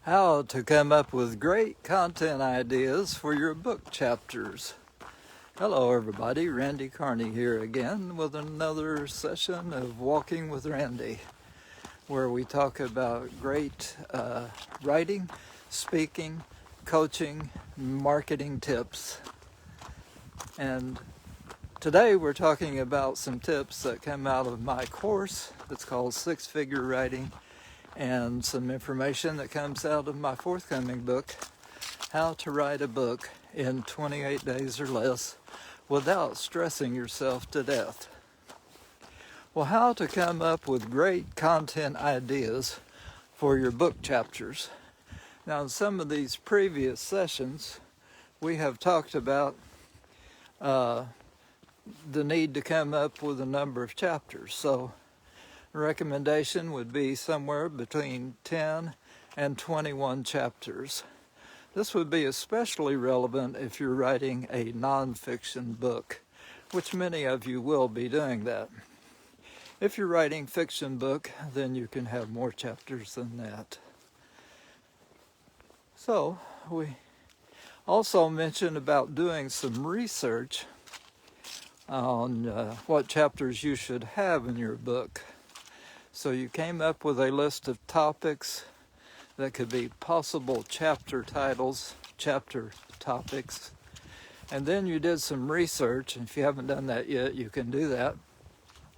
How to come up with great content ideas for your book chapters. Hello everybody, Randy Carney here again with another session of Walking with Randy, where we talk about great writing, speaking, coaching, marketing tips. And today we're talking about some tips that come out of my course that's called Six Figure Writing, and some information that comes out of my forthcoming book, How to Write a Book in 28 Days or Less Without Stressing Yourself to Death. Well, how to come up with great content ideas for your book chapters. Now, in some of these previous sessions, we have talked about the need to come up with a number of chapters. So recommendation would be somewhere between 10 and 21 chapters. This would be especially relevant if you're writing a nonfiction book, which many of you will be doing that. If you're writing fiction book, then you can have more chapters than that. So we also mentioned about doing some research on what chapters you should have in your book. So you came up with a list of topics that could be possible chapter titles, chapter topics, and then you did some research. And if you haven't done that yet, you can do that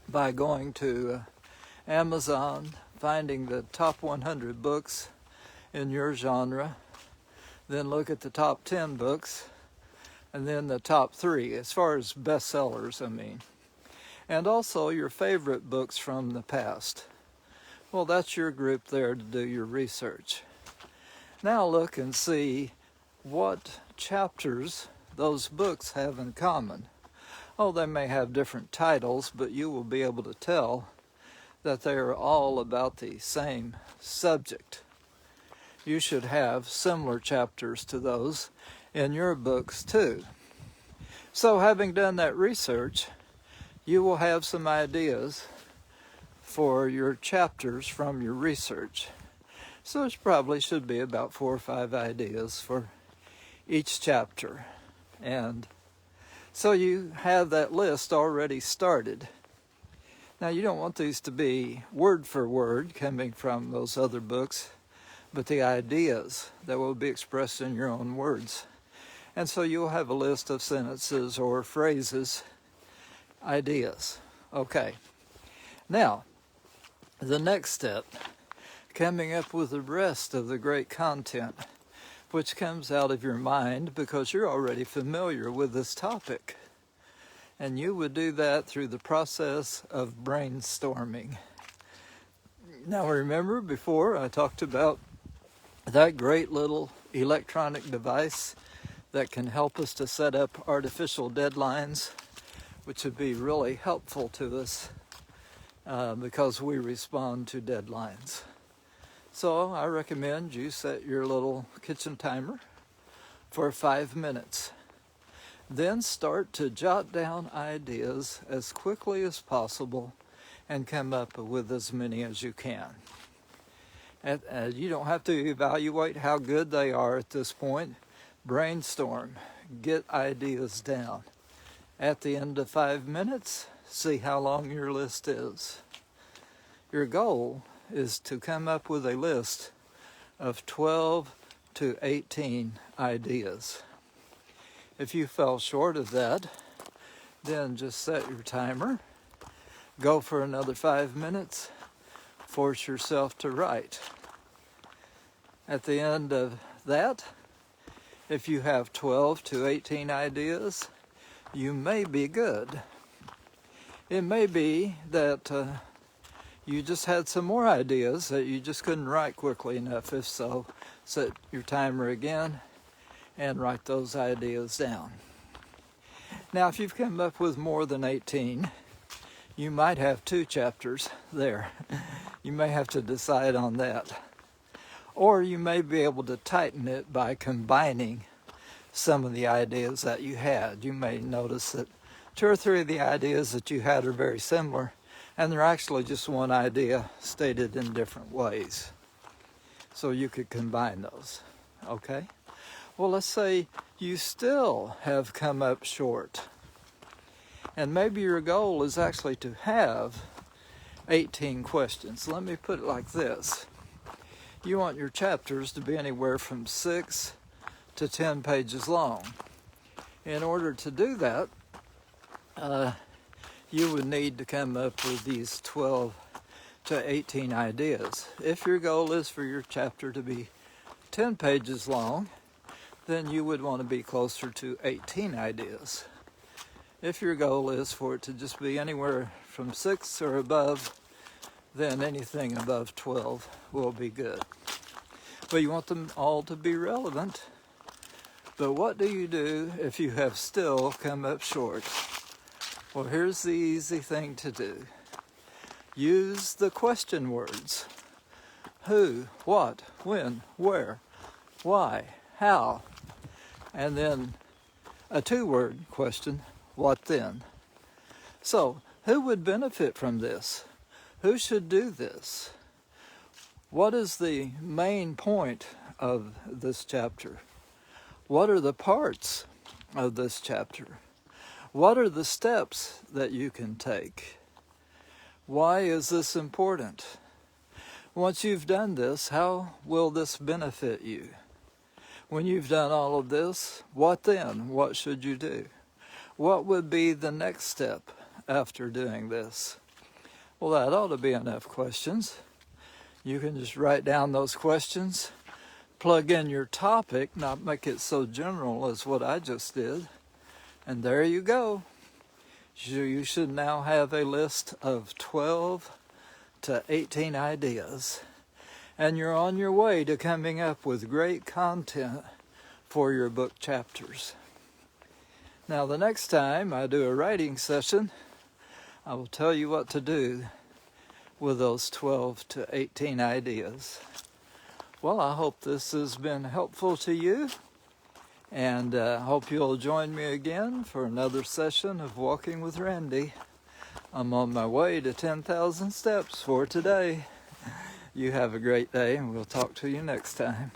by going to Amazon, finding the top 100 books in your genre, then look at the top 10 books, and then the top 3, as far as bestsellers, and also your favorite books from the past. Well, that's your group there to do your research. Now look and see what chapters those books have in common. Oh, they may have different titles, but you will be able to tell that they are all about the same subject. You should have similar chapters to those in your books too. So having done that research, you will have some ideas for your chapters from your research. So it probably should be about 4 or 5 ideas for each chapter. And so you have that list already started. Now you don't want these to be word for word coming from those other books, but the ideas that will be expressed in your own words. And so you'll have a list of sentences or phrases, ideas. Okay. Now, the next step, coming up with the rest of the great content, which comes out of your mind because you're already familiar with this topic. And you would do that through the process of brainstorming. Now remember, before I talked about that great little electronic device that can help us to set up artificial deadlines, which would be really helpful to us because we respond to deadlines. So I recommend you set your little kitchen timer for 5 minutes. Then start to jot down ideas as quickly as possible and come up with as many as you can. And you don't have to evaluate how good they are at this point. Brainstorm, get ideas down. At the end of 5 minutes, see how long your list is. Your goal is to come up with a list of 12 to 18 ideas. If you fell short of that, then just set your timer, go for another 5 minutes, force yourself to write. At the end of that, if you have 12 to 18 ideas, you may be good. It may be that you just had some more ideas that you just couldn't write quickly enough. If so, set your timer again and write those ideas down. Now, if you've come up with more than 18, you might have 2 chapters there. You may have to decide on that. Or you may be able to tighten it by combining some of the ideas that you had. You may notice that 2 or 3 of the ideas that you had are very similar, and they're actually just one idea stated in different ways. so you could combine those, okay? Well, let's say you still have come up short, and maybe your goal is actually to have 18 questions. Let me put it like this. You want your chapters to be anywhere from 6 to 10 pages long. In order to do that, you would need to come up with these 12 to 18 ideas. If your goal is for your chapter to be 10 pages long, then you would want to be closer to 18 ideas. If your goal is for it to just be anywhere from 6 or above, then anything above 12 will be good. But you want them all to be relevant. But what do you do if you have still come up short? Well, here's the easy thing to do. Use the question words. Who, what, when, where, why, how, and then a two-word question, what then? So, who would benefit from this? Who should do this? What is the main point of this chapter? What are the parts of this chapter? What are the steps that you can take? Why is this important? Once you've done this, how will this benefit you? When you've done all of this, what then? What should you do? What would be the next step after doing this? Well, that ought to be enough questions. You can just write down those questions, plug in your topic, not make it so general as what I just did, and there you go. You should now have a list of 12 to 18 ideas, and you're on your way to coming up with great content for your book chapters. Now, the next time I do a writing session, I will tell you what to do with those 12 to 18 ideas. Well, I hope this has been helpful to you, and I hope you'll join me again for another session of Walking with Randy. I'm on my way to 10,000 steps for today. You have a great day, and we'll talk to you next time.